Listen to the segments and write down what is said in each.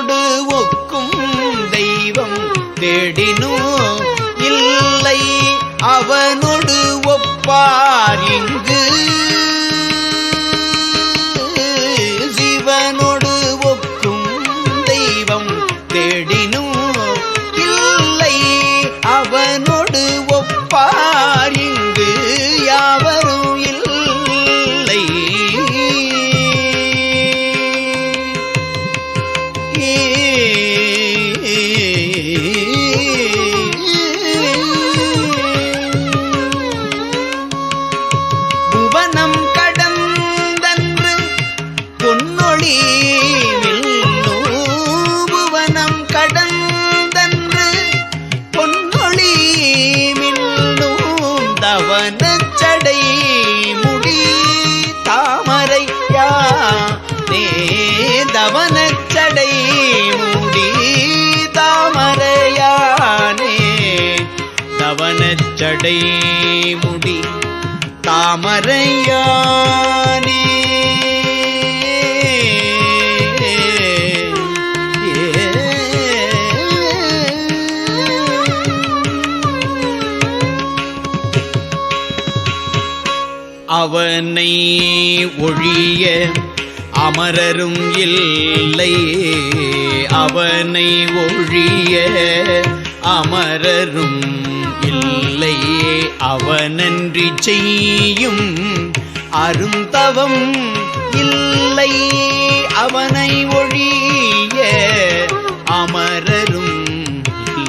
அவனோடு ஒக்கும் தெய்வம் தேடினோ இல்லை அவனோடு ஒப்பார் இங்கு சிவனோடு ஒக்கும் தெய்வம் தேடினோ இல்லை அவனோடு ஒப்பார் இங்கு யாவரும் இல்லை. புவனம் கடந்தன்று பொன்னொழி மில்னோ புவனம் கடந்தன்று பொன்னொழி மில்னோ தவனச்சடை முடி தாமரையா நே தவனச்சடை முடி தாமரையானே தவனச்சடை முடி தாமரையானே. அவனை ஒழிய அமரரும் இல்லை அவனை ஒழிய அமரரும் இல்லை அவனன்றி செய்யும் அருந்தவம் இல்லை அவனை ஒழிய அமரரும்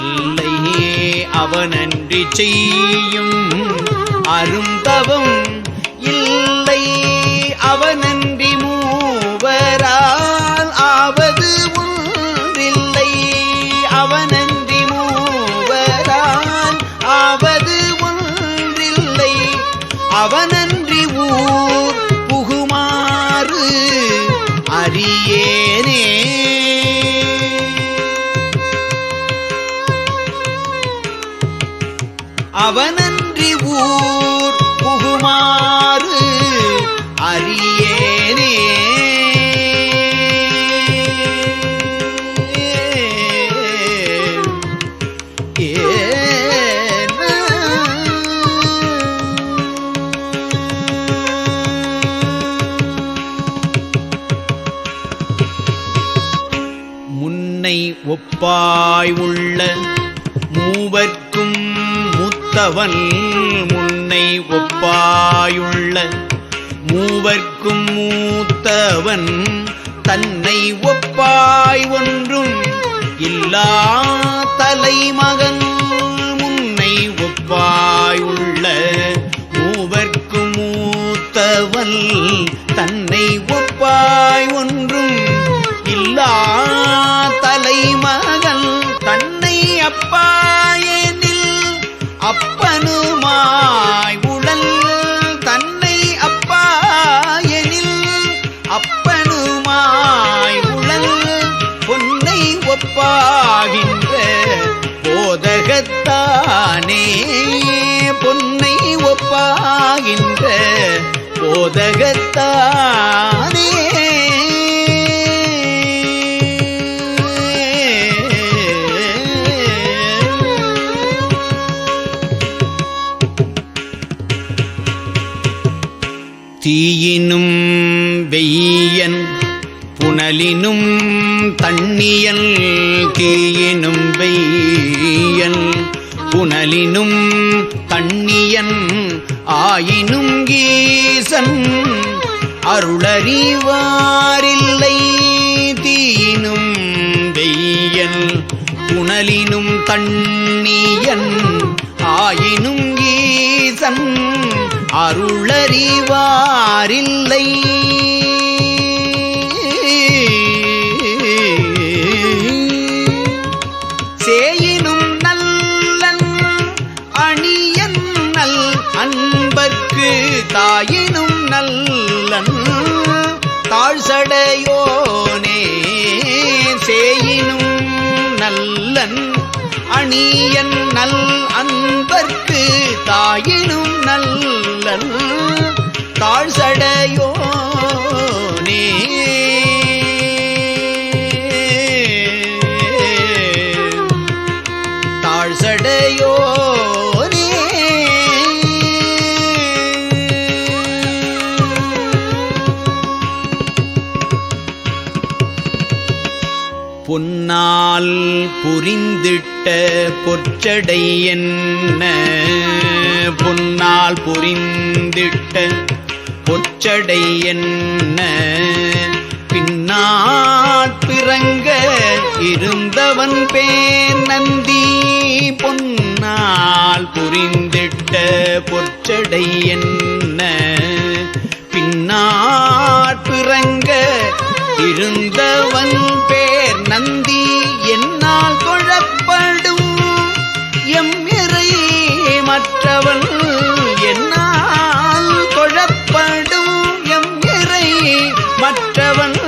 இல்லை அவனன்றி செய்யும் அருந்தவம் இல்லை அவனன்றி மூவரால் ஆவது ஒன்றில்லை அவனன்றி மூவரால் ஆவது ஒன்றில்லை அவனன்றி ஊர் புகுமாறு அறியேனே. அவனன்றி ஊர் புகுமாறு அறியேனே. முன்னை ஒப்பாய் உள்ள மூவர்க்கும் மூத்தவன் முன்னை ஒப்பாயுள்ள மூவர்க்கும் மூத்தவன் தன்னை ஒப்பாய் ஒன்றும் இல்லா தலைமகன் முன்னை ஒப்பாயுள்ள மூவர்க்கும் மூத்தவன் தன்னை ஒப்பாய் ஒன்றும் இல்லா தலைமகன் தன்னை அப்பாயெனில் அப்பனுமாய் உடல் தன்னை அப்பாயெனில் அப்பனுமாய் உடல் பொன்னை ஒப்பாகின்ற போதகத்தானே பொன்னை ஒப்பாகின்ற போதகத்தானே. தீயினும் வெய்யன் புனலினும் தண்ணியல் தீயினும் வெய்யன் புனலினும் தண்ணியன் ஆயினும் ஈசன் அருளறிவாரில்லை தீயினும் வெய்யன் புனலினும் தண்ணியன் ஆயினும் ஈசன் அருளறிவாரில்லை சேயினும் நல்லன் அணியன் நல் அன்பர்க்கு தாயினும் நல்லன் தாழ்சடையோனே சேயினும் நல்லன் அணியன் நல் அன்பர்க்கு தாயினும் நல்லன் தாழ்சடையோனே. பொன்னால் புரிந்திட்ட பொற்சடை என்ன பொன்னால் புரிந்திட்ட பொற்சடை என்ன பின்னாட்பிறங்க இருந்தவன் பேர் நந்தி பொன்னால் புரிந்திட்ட பொற்சடை என்ன பின்னாட்பிறங்க இருந்தவன் பேர் நந்தி என்னால் தொழப்படும் எம் இறை மற்றவன் என்னால் தொழப்படும் எம் இறை மற்றவன்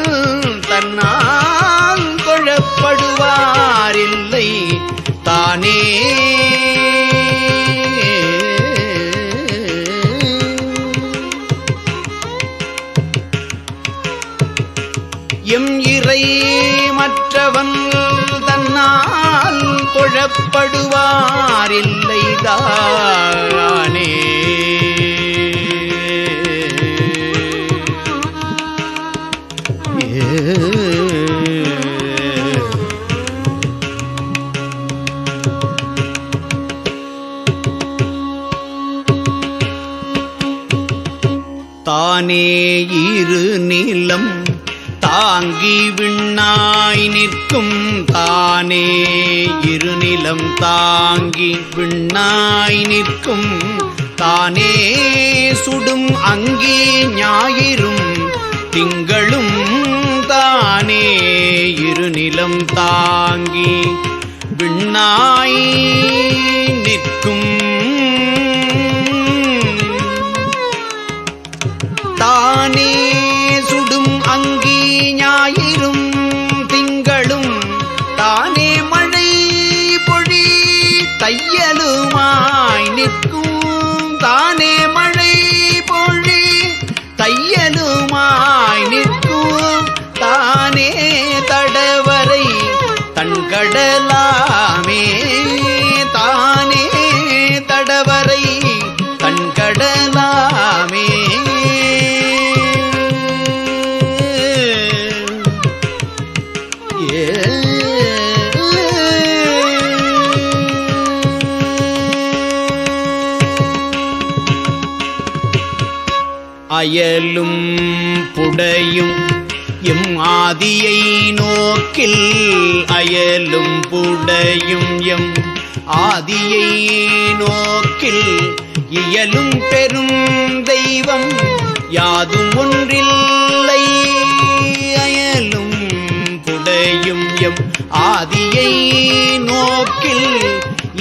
தன்னால் தொழப்படுவாரில்லை தானே எம் இறை மற்றவன் தன்னால் தொழப்படுவாரில்லை தானே தானே இரு நிலம் தாங்கி விண்ணாய் நிற்கும் தானே இருநிலம் தாங்கி விண்ணாய் நிற்கும் தானே சுடும் அங்கி ஞாயிறும் திங்களும் தானே இருநிலம் தாங்கி விண்ணாய் நிற்கும் தானே சுடும் அங்கி ஞாயிறும் திங்களும் தானே மழை பொழி தையலுமாய் நிற்கும் தானே மழை பொழி தையலுமாய் நிற்கும் தானே தடவரை தன்கடலாமே தானே தடவரை தன்கடலாமே அயலும் புடையும் எம் ஆதியை நோக்கில் அயலும் புடையும் எம் ஆதியை நோக்கில் இயலும் பெரும் தெய்வம் யாதும் ஒன்றில்லை அயலும் புடையும் எம் ஆதியை நோக்கில்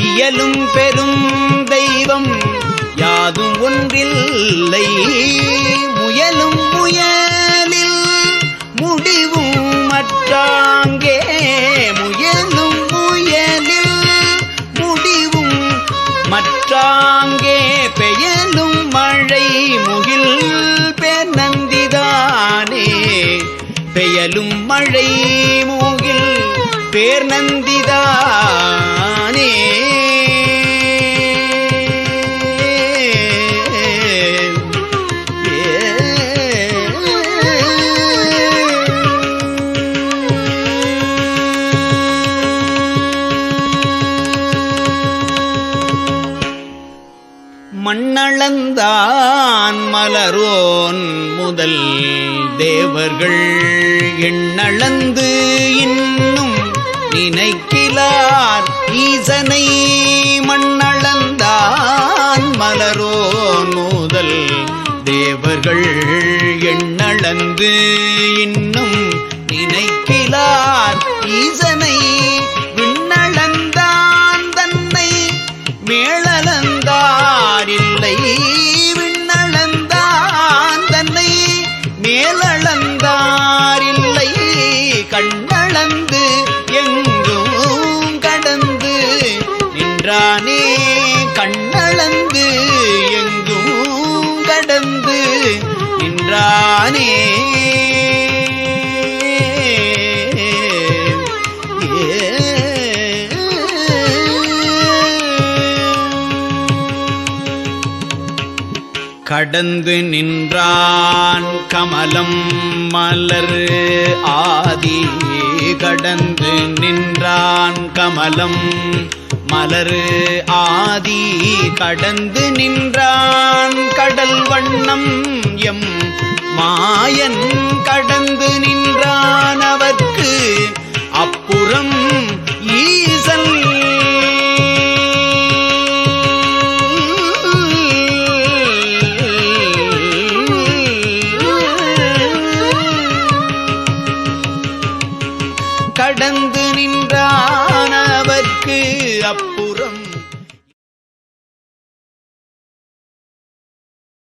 இயலும் பெரும் தெய்வம் யாதும் ஒன்றில்லை முயலும் முயலில் முடிவும் மற்றாங்கே முயலும் முயலில் முடிவும் மற்றாங்கே பெயலும் மழை முகில் பேர் நந்திதானே பெயலும் மழை முகில் பேர் நந்திதானே மண்ணளந்தான் மலரோன் முதல் தேவர்கள் எண்ணளந்து இன்னும் நினைக்கிலார் ஈசனை மண்ணளந்தான் மலரோன் முதல் தேவர்கள் எண்ணளந்து இன்னும் நினைக்கிலார் ஈசனை விண்ணளந்தான் தன்னை மேளளந்தாரில்லை விண்ணளந்தான் தன்னை மேலளந்தாரில்லை கண்ணளந்து எங்கும் கடந்து நின்றானே கண்ணளந்து எங்கும் கடந்து நின்றானே கடந்து நின்றான் கமலம் மலர் ஆதியே கடந்து நின்றான் கமலம் மலரு ஆதி கடந்து நின்றான் கடல் வண்ணம் எம் மாயன் கடந்து நின்றான் அவர்க்கு அப்புறம் ஈசன் கடந்து